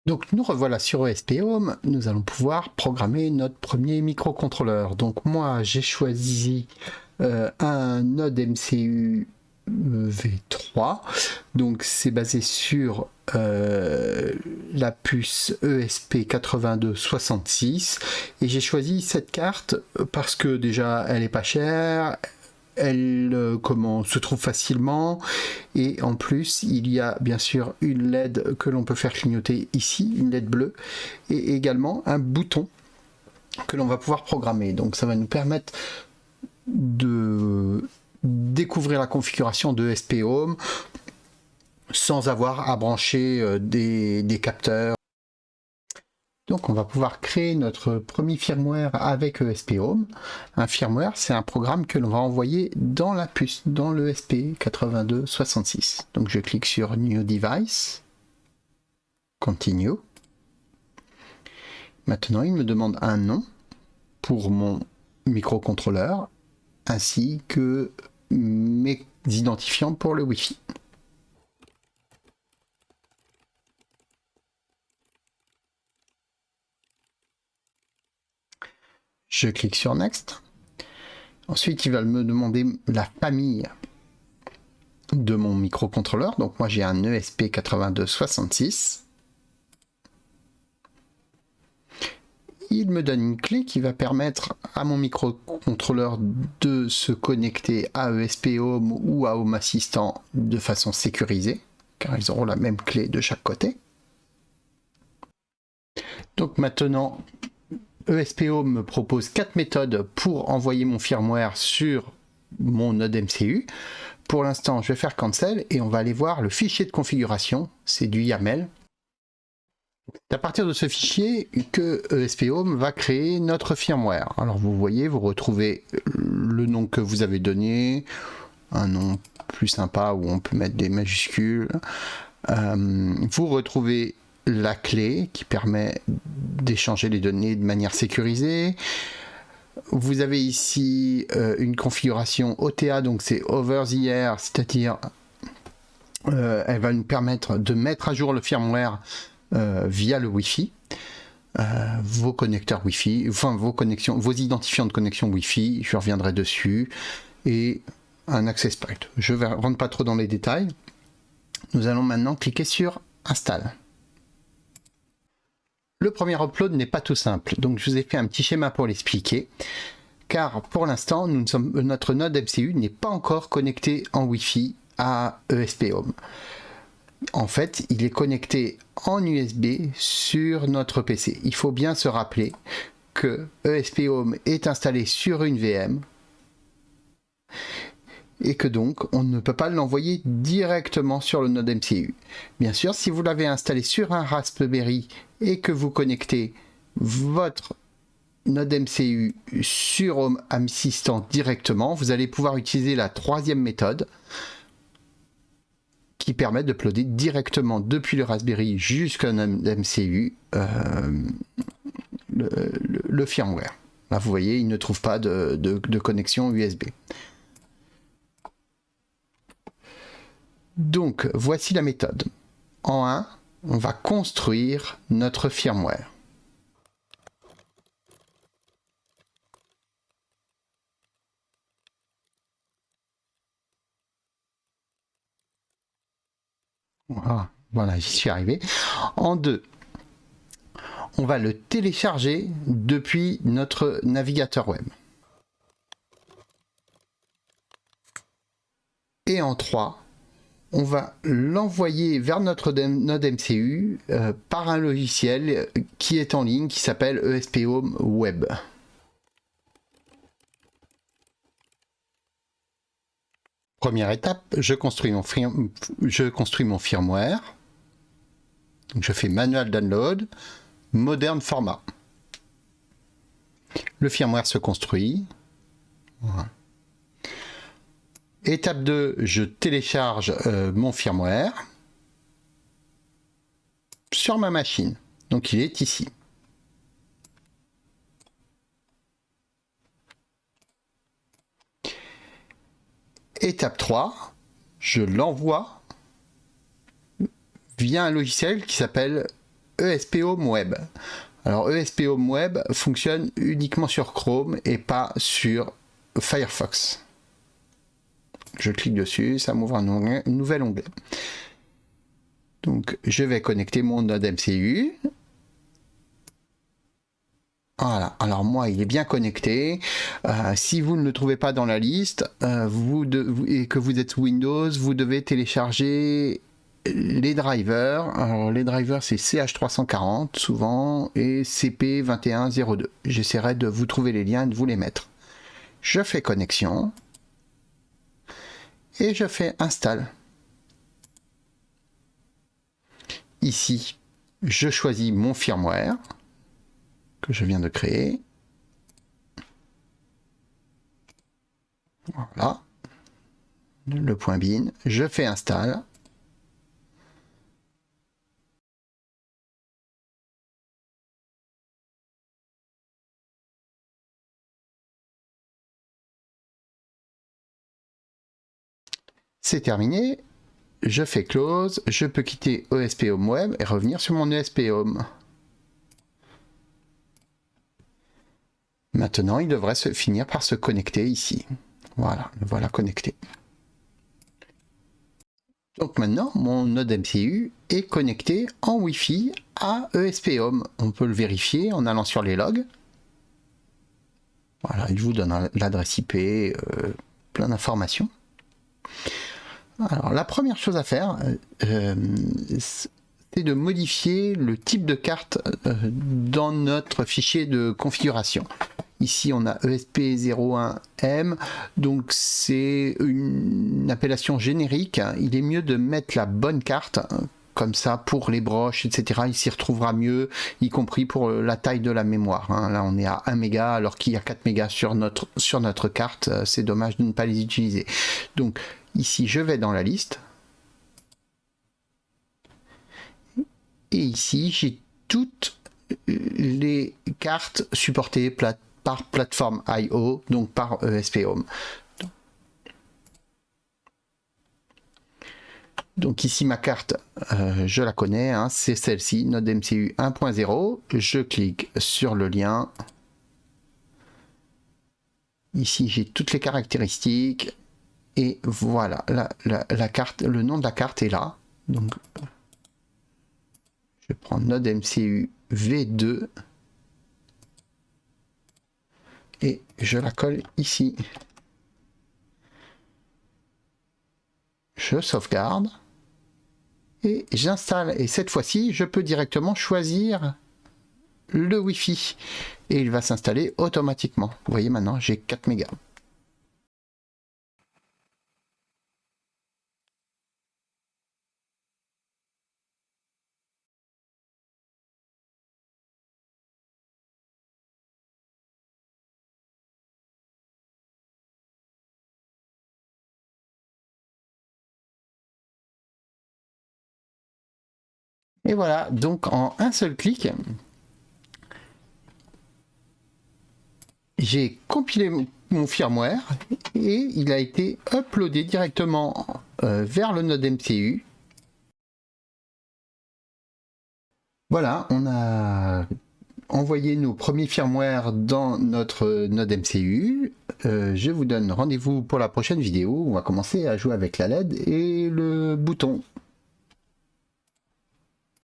Donc nous revoilà sur ESP Home, nous allons pouvoir programmer notre premier microcontrôleur. Donc moi j'ai choisi un Node MCU V3, donc c'est basé sur la puce ESP8266 et j'ai choisi cette carte parce que déjà elle est pas chère, elle se trouve facilement et en plus il y a bien sûr une LED que l'on peut faire clignoter ici, une LED bleue et également un bouton que l'on va pouvoir programmer. Donc ça va nous permettre de découvrir la configuration de ESP Home sans avoir à brancher des capteurs. Donc on va pouvoir créer notre premier firmware avec ESP Home. Un firmware, c'est un programme que l'on va envoyer dans la puce, dans le ESP8266. Donc je clique sur New Device, Continue. Maintenant il me demande un nom pour mon microcontrôleur, ainsi que mes identifiants pour le Wi-Fi. Je clique sur Next. Ensuite, il va me demander la famille de mon microcontrôleur. Donc moi, j'ai un ESP8266. Il me donne une clé qui va permettre à mon microcontrôleur de se connecter à ESP Home ou à Home Assistant de façon sécurisée, car ils auront la même clé de chaque côté. Donc maintenant, ESP Home me propose 4 méthodes pour envoyer mon firmware sur mon node MCU. Pour l'instant, je vais faire Cancel et on va aller voir le fichier de configuration. C'est du YAML. C'est à partir de ce fichier que ESP Home va créer notre firmware. Alors vous voyez, vous retrouvez le nom que vous avez donné, un nom plus sympa où on peut mettre des majuscules. Vous retrouvez la clé qui permet d'échanger les données de manière sécurisée. Vous avez ici une configuration OTA, donc c'est over the air, c'est-à-dire elle va nous permettre de mettre à jour le firmware via le Wi-Fi. Vos connecteurs Wi-Fi, enfin vos connexions, vos identifiants de connexion Wi-Fi, je reviendrai dessus, et un access point. Je ne rentre pas trop dans les détails. Nous allons maintenant cliquer sur Install. Le premier upload n'est pas tout simple, donc je vous ai fait un petit schéma pour l'expliquer, car pour l'instant, notre node MCU n'est pas encore connecté en Wi-Fi à ESP Home. En fait, il est connecté en USB sur notre PC. Il faut bien se rappeler que ESP Home est installé sur une VM et que donc on ne peut pas l'envoyer directement sur le node MCU. Bien sûr, si vous l'avez installé sur un Raspberry et que vous connectez votre node MCU sur Home Assistant directement, vous allez pouvoir utiliser la troisième méthode qui permet d'uploader directement depuis le Raspberry jusqu'à un MCU le firmware. Là, vous voyez, il ne trouve pas de connexion USB. Donc, voici la méthode. En 1, on va construire notre firmware. Voilà, j'y suis arrivé. En 2, on va le télécharger depuis notre navigateur web. Et en 3, on va l'envoyer vers notre node MCU par un logiciel qui est en ligne, qui s'appelle ESP Home Web. Première étape, je construis mon firmware. Donc je fais manual download, modern format. Le firmware se construit. Voilà. Étape 2, je télécharge mon firmware sur ma machine. Donc il est ici. Étape 3, je l'envoie via un logiciel qui s'appelle ESP Home Web. Alors ESP Home Web fonctionne uniquement sur Chrome et pas sur Firefox. Je clique dessus, ça m'ouvre un nouvel onglet. Donc je vais connecter mon node MCU. Voilà, alors moi il est bien connecté. Si vous ne le trouvez pas dans la liste et que vous êtes sous Windows, vous devez télécharger les drivers. Alors les drivers c'est CH340 souvent et CP2102. J'essaierai de vous trouver les liens et de vous les mettre. Je fais connexion et je fais install. Ici, je choisis mon firmware que je viens de créer. Voilà. Le point bin. Je fais install. C'est terminé. Je fais close. Je peux quitter ESP Home Web et revenir sur mon ESP Home. Maintenant, il devrait finir par se connecter ici. Voilà, le voilà connecté. Donc maintenant, mon node MCU est connecté en Wi-Fi à ESP Home. On peut le vérifier en allant sur les logs. Voilà, il vous donne l'adresse IP, plein d'informations. Alors, la première chose à faire, c'est de modifier le type de carte dans notre fichier de configuration. Ici, on a ESP01M, donc c'est une appellation générique. Il est mieux de mettre la bonne carte, comme ça, pour les broches, etc. Il s'y retrouvera mieux, y compris pour la taille de la mémoire. Là, on est à 1 méga, alors qu'il y a 4 mégas sur notre carte. C'est dommage de ne pas les utiliser. Donc, ici, je vais dans la liste. Et ici, j'ai toutes les cartes supportées par plateforme I/O, donc par ESP Home. Donc ici, ma carte, je la connais, hein, c'est celle-ci, node MCU 1.0. Je clique sur le lien. Ici, j'ai toutes les caractéristiques. Et voilà, la carte, le nom de la carte est là. Donc, je prends node MCU V2 et je la colle ici. Je sauvegarde et j'installe. Et cette fois-ci, je peux directement choisir le Wi-Fi et il va s'installer automatiquement. Vous voyez maintenant, j'ai 4 mégas. Et voilà, donc en un seul clic, j'ai compilé mon firmware et il a été uploadé directement vers le node MCU. Voilà, on a envoyé nos premiers firmware dans notre node MCU. Je vous donne rendez-vous pour la prochaine vidéo. On va commencer à jouer avec la LED et le bouton.